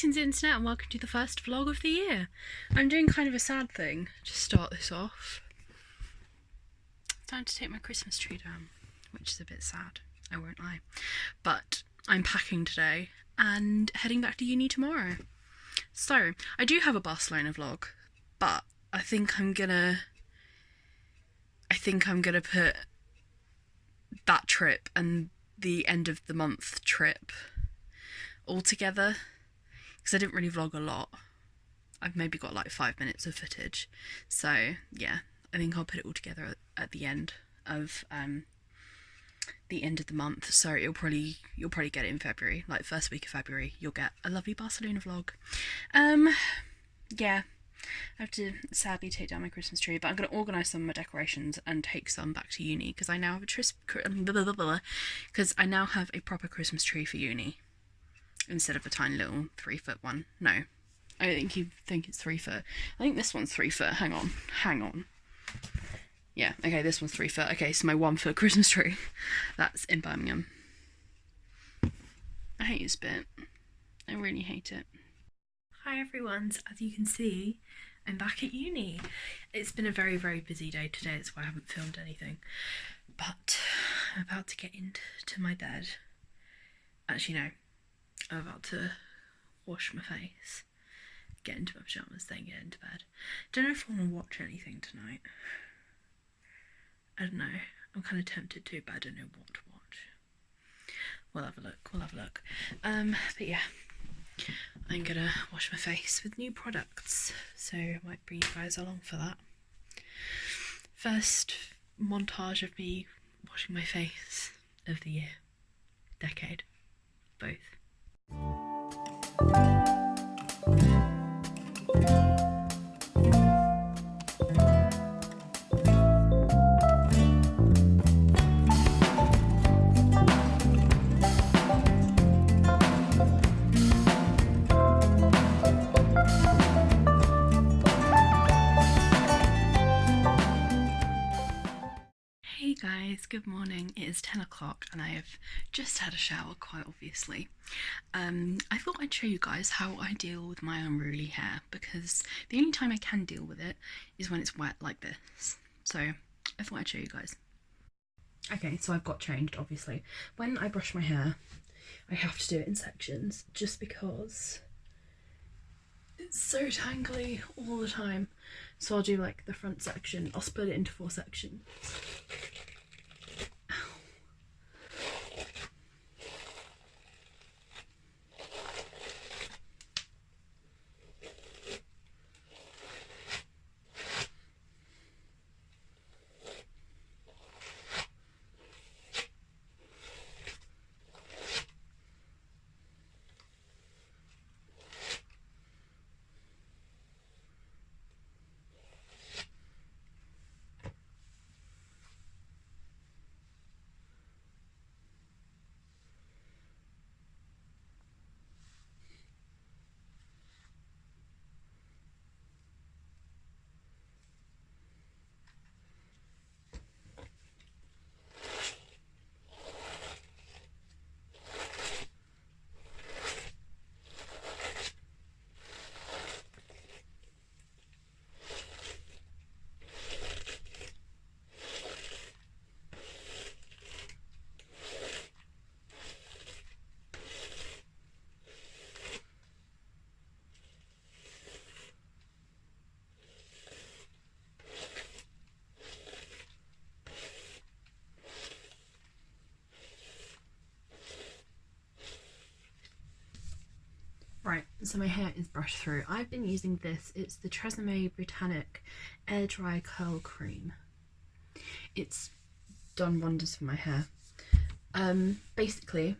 Greetings internet and welcome to the first vlog of the year. I'm doing kind of a sad thing to start this off. It's time to take my Christmas tree down, which is a bit sad, I won't lie. But I'm packing today and heading back to uni tomorrow. So, I do have a Barcelona vlog, but I think I'm gonna put that trip and the end of the month trip all together, because I didn't really vlog a lot. I've maybe got like 5 minutes of footage, so yeah, I think I'll put it all together at the end of the month. So you'll probably get it in February, like first week of February. You'll get a lovely Barcelona vlog. Yeah, I have to sadly take down my Christmas tree, but I'm going to organise some of my decorations and take some back to uni, because I now have a proper Christmas tree for uni instead of a tiny little 3-foot one. No, I think you think it's 3 foot. I think this one's 3 foot. Hang on. Yeah, okay, this one's 3 foot. Okay, so my 1 foot Christmas tree. That's in Birmingham. I hate this bit. I really hate it. Hi everyone, so as you can see, I'm back at uni. It's been a very, very busy day today, that's why I haven't filmed anything. But I'm about to get into my bed. Actually, no. I'm about to wash my face, get into my pyjamas, then get into bed. Don't know if I want to watch anything tonight. I don't know. I'm kind of tempted to, but I don't know what to watch. We'll have a look. But yeah, I'm gonna wash my face with new products, so I might bring you guys along for that. First montage of me washing my face of the year, decade, both. Hey guys, good morning. It is 10 o'clock and I have just had a shower, quite obviously. I thought I'd show you guys how I deal with my unruly hair, because the only time I can deal with it is when it's wet like this. So I thought I'd show you guys. Okay, so I've got changed, obviously. When I brush my hair, I have to do it in sections, just because it's so tangly all the time. So I'll do like the front section, I'll split it into 4 sections. Right, so my hair is brushed through. I've been using this. It's the Tresemme Britannic Air Dry Curl Cream. It's done wonders for my hair. Basically,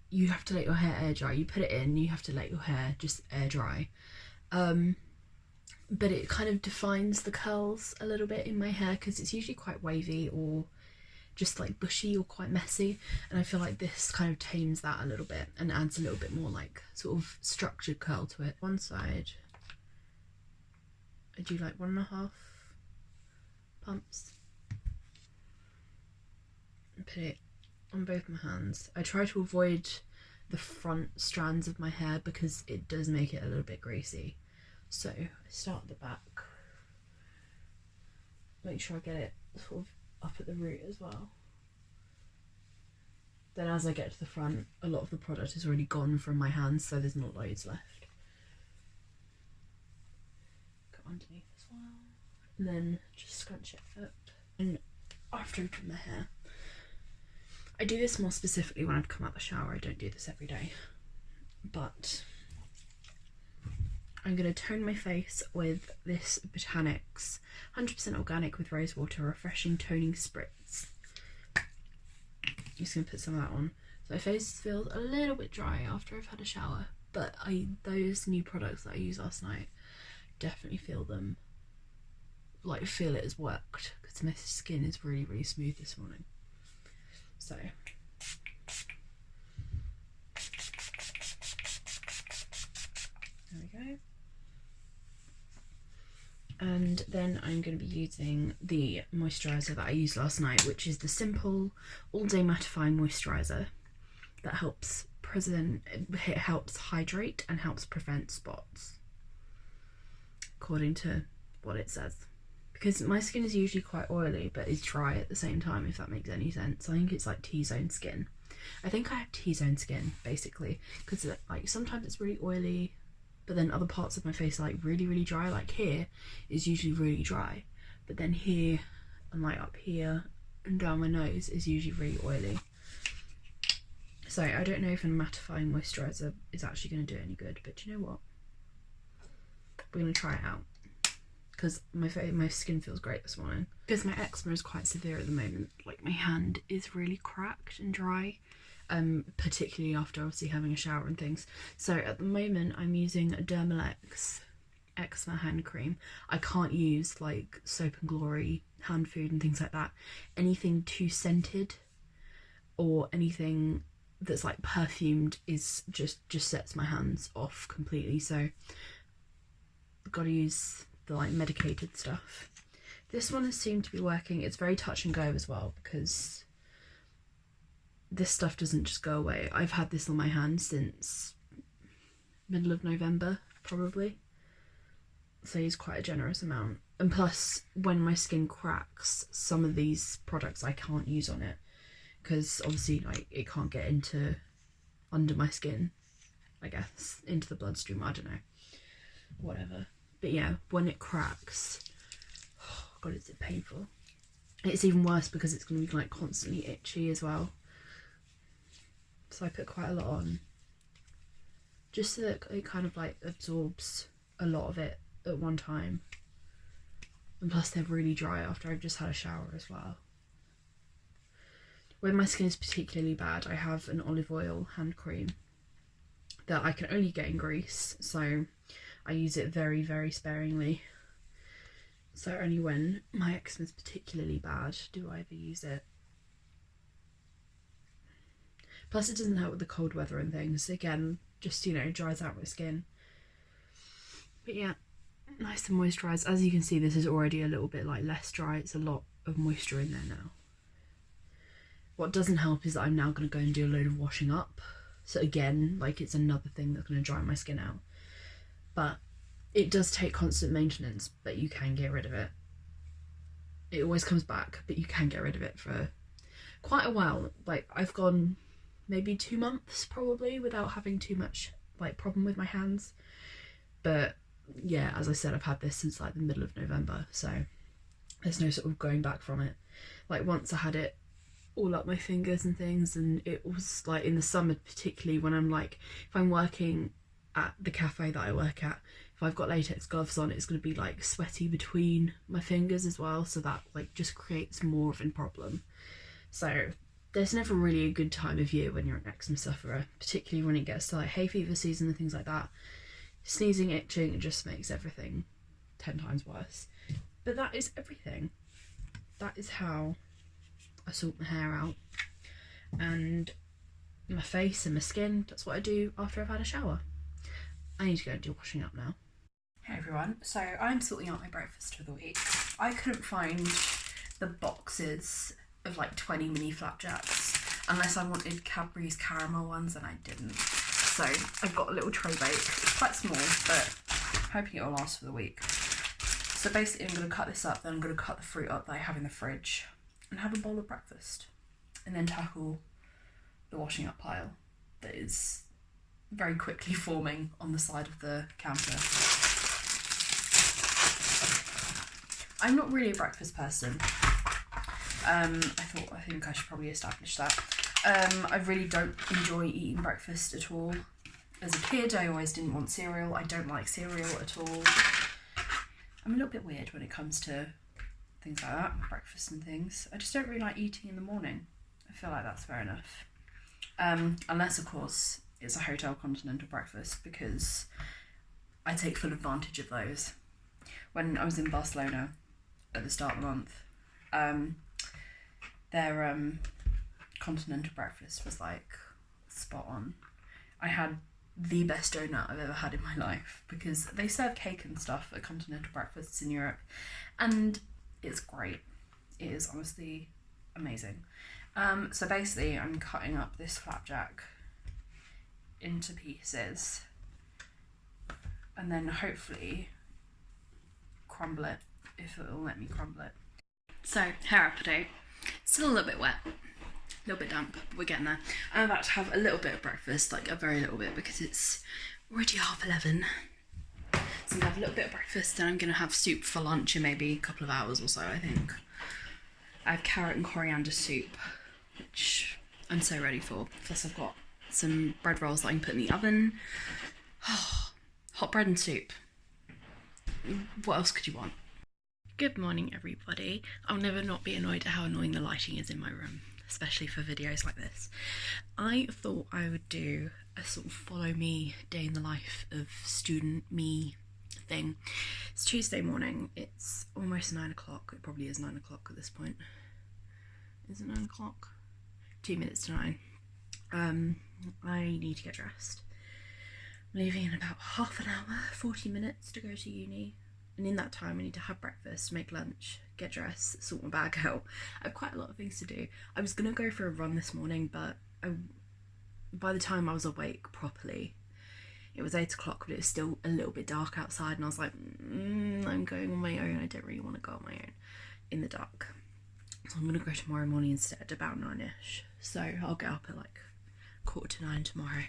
you have to let your hair air dry. You put it in, you have to let your hair just air dry. But it kind of defines the curls a little bit in my hair, because it's usually quite wavy or just like bushy or quite messy, and I feel like this kind of tames that a little bit and adds a little bit more like sort of structured curl to it. One side I do like 1.5 pumps and put it on both my hands. I try to avoid the front strands of my hair because it does make it a little bit greasy. So I start at the back, make sure I get it sort of up at the root as well. Then as I get to the front, a lot of the product is already gone from my hands, so there's not loads left. Go underneath as well, and then just scrunch it up. And after I've done my hair, I do this more specifically when I've come out the shower. I don't do this every day, but I'm going to tone my face with this Botanics 100% organic with rose water refreshing toning spritz. I'm just going to put some of that on. So my face feels a little bit dry after I've had a shower, but those new products that I used last night, definitely feel them, like feel it has worked, because my skin is really, really smooth this morning. So there we go. And then I'm going to be using the moisturiser that I used last night, which is the Simple All Day Mattifying Moisturiser that helps hydrate and helps prevent spots, according to what it says. Because my skin is usually quite oily but is dry at the same time, if that makes any sense. I think it's like T-zone skin. I think I have T-zone skin basically, because like sometimes it's really oily, but then other parts of my face are like really, really dry. Like here is usually really dry, but then here and like up here and down my nose is usually really oily. So I don't know if a mattifying moisturiser is actually going to do any good, but you know what? We're going to try it out, because my skin feels great this morning. Because my eczema is quite severe at the moment, like my hand is really cracked and dry. Particularly after obviously having a shower and things. So at the moment I'm using a Dermalex eczema hand cream. I can't use like Soap and Glory hand food and things like that. Anything too scented or anything that's like perfumed is just sets my hands off completely. So I've got to use the like medicated stuff. This one has seemed to be working. It's very touch and go as well, because this stuff doesn't just go away. I've had this on my hand since middle of November, probably. So I use quite a generous amount. And plus, when my skin cracks, some of these products I can't use on it, because obviously like it can't get under my skin, I guess, into the bloodstream, I don't know. Whatever. But yeah, when it cracks, oh god, is it painful. It's even worse because it's going to be like constantly itchy as well. So I put quite a lot on, just so that it kind of like absorbs a lot of it at one time. And plus they're really dry after I've just had a shower as well. When my skin is particularly bad, I have an olive oil hand cream that I can only get in Greece, so I use it very, very sparingly. So only when my eczema is particularly bad do I ever use it. Plus it doesn't help with the cold weather and things. Again, just, you know, dries out my skin. But yeah, nice and moisturised. As you can see, this is already a little bit like less dry. It's a lot of moisture in there now. What doesn't help is that I'm now going to go and do a load of washing up. So again, like it's another thing that's going to dry my skin out. But it does take constant maintenance, but you can get rid of it. It always comes back, but you can get rid of it for quite a while. Like I've gone maybe 2 months probably without having too much like problem with my hands. But yeah, as I said, I've had this since like the middle of November, so there's no sort of going back from it. Like once I had it all up my fingers and things, and it was like in the summer particularly, when I'm like, if I'm working at the cafe that I work at, if I've got latex gloves on, it's going to be like sweaty between my fingers as well, so that like just creates more of a problem. So there's never really a good time of year when you're an eczema sufferer, particularly when it gets to like hay fever season and things like that. Sneezing, itching, it just makes everything 10 times worse. But that is everything. That is how I sort my hair out. And my face and my skin, that's what I do after I've had a shower. I need to go and do washing up now. Hey everyone, so I'm sorting out my breakfast for the week. I couldn't find the boxes of like 20 mini flapjacks unless I wanted Cadbury's caramel ones, and I didn't. So I've got a little tray bake. It's quite small, but I'm hoping it'll last for the week. So basically I'm going to cut this up, then I'm going to cut the fruit up that I have in the fridge and have a bowl of breakfast. And then tackle the washing up pile that is very quickly forming on the side of the counter. I'm not really a breakfast person. I think I should probably establish that. I really don't enjoy eating breakfast at all. As a kid, I always didn't want cereal. I don't like cereal at all. I'm a little bit weird when it comes to things like that, breakfast and things. I just don't really like eating in the morning. I feel like that's fair enough. Unless, of course, it's a hotel continental breakfast, because I take full advantage of those. When I was in Barcelona at the start of the month, their continental breakfast was like spot on. I had the best donut I've ever had in my life, because they serve cake and stuff at continental breakfasts in Europe, and it's great. It is honestly amazing. So basically I'm cutting up this flapjack into pieces and then hopefully crumble it, if it'll let me crumble it. So, hair update. Still a little bit wet, a little bit damp, but we're getting there. I'm about to have a little bit of breakfast, like a very little bit, because it's already 11:30. So I'm gonna have a little bit of breakfast, then I'm gonna have soup for lunch in maybe a couple of hours or so, I think. I have carrot and coriander soup, which I'm so ready for. Plus I've got some bread rolls that I can put in the oven. Oh, hot bread and soup. What else could you want? Good morning, everybody. I'll never not be annoyed at how annoying the lighting is in my room, especially for videos like this. I thought I would do a sort of follow me day in the life of student me thing. It's Tuesday morning. It's almost 9 o'clock. It probably is 9 o'clock at this point. Is it 9 o'clock? 2 minutes to 9. I need to get dressed. I'm leaving in about half an hour, 40 minutes to go to uni. And in that time I need to have breakfast, make lunch, get dressed, sort my bag out. I have quite a lot of things to do. I was going to go for a run this morning, but by the time I was awake properly, it was 8 o'clock, but it was still a little bit dark outside, and I was like, I'm going on my own. I don't really want to go on my own in the dark. So I'm going to go tomorrow morning instead, about 9ish. So I'll get up at like 8:45 tomorrow,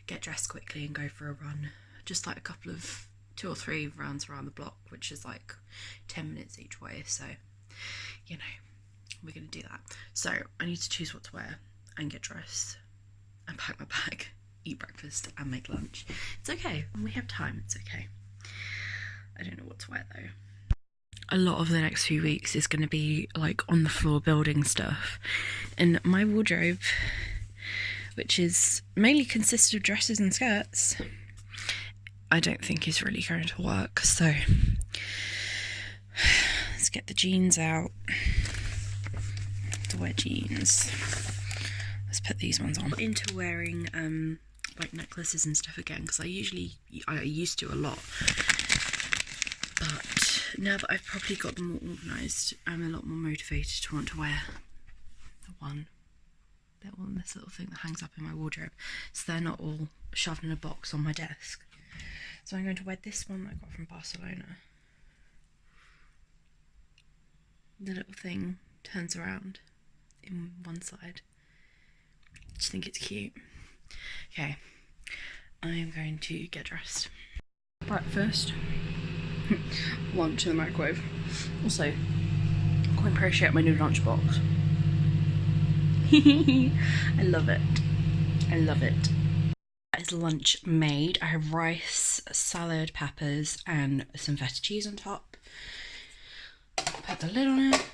get dressed quickly and go for a run. Just like a couple of 2 or 3 rounds around the block, which is like 10 minutes each way. So, you know, we're going to do that. So I need to choose what to wear and get dressed and pack my bag, eat breakfast and make lunch. It's okay. We have time. It's okay. I don't know what to wear though. A lot of the next few weeks is going to be like on the floor building stuff, and my wardrobe, which is mainly consists of dresses and skirts, I don't think is really going to work. So let's get the jeans out. To wear jeans. Let's put these ones on. Into wearing like necklaces and stuff again, because I used to a lot, but now that I've probably got them all organised, I'm a lot more motivated to want to wear this little thing that hangs up in my wardrobe, so they're not all shoved in a box on my desk. So I'm going to wear this one that I got from Barcelona. The little thing turns around in one side. I just think it's cute. Okay, I am going to get dressed. Breakfast. Lunch in the microwave. Also, quite appreciate my new lunchbox. I love it. I love it. That is lunch made. I have rice, salad, peppers, and some feta cheese on top. Put the lid on it.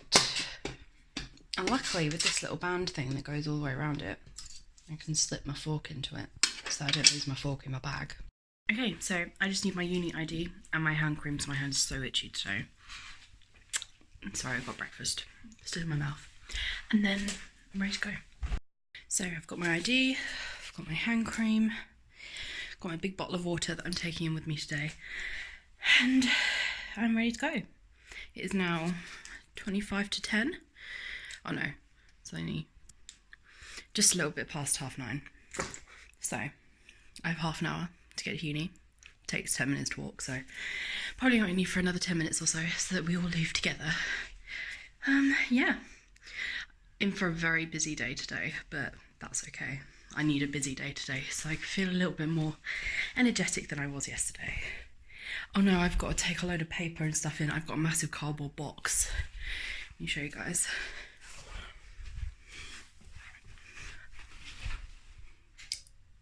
And luckily, with this little band thing that goes all the way around it, I can slip my fork into it so I don't lose my fork in my bag. Okay, so I just need my uni ID and my hand cream, so my hand is so itchy today. Sorry, I've got breakfast still in my mouth. And then I'm ready to go. So I've got my ID, I've got my hand cream, got my big bottle of water that I'm taking in with me today, and I'm ready to go. It is now 25 to 10. Oh no, it's only just a little bit past 9:30. So I have half an hour to get to uni. It takes 10 minutes to walk, so probably only need for another 10 minutes or so that we all leave together. Yeah. In for a very busy day today, but that's okay. I need a busy day today so I can feel a little bit more energetic than I was yesterday. Oh no, I've got to take a load of paper and stuff in. I've got a massive cardboard box. Let me show you guys.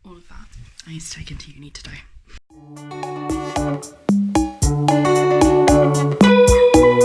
All of that I need to take into uni today.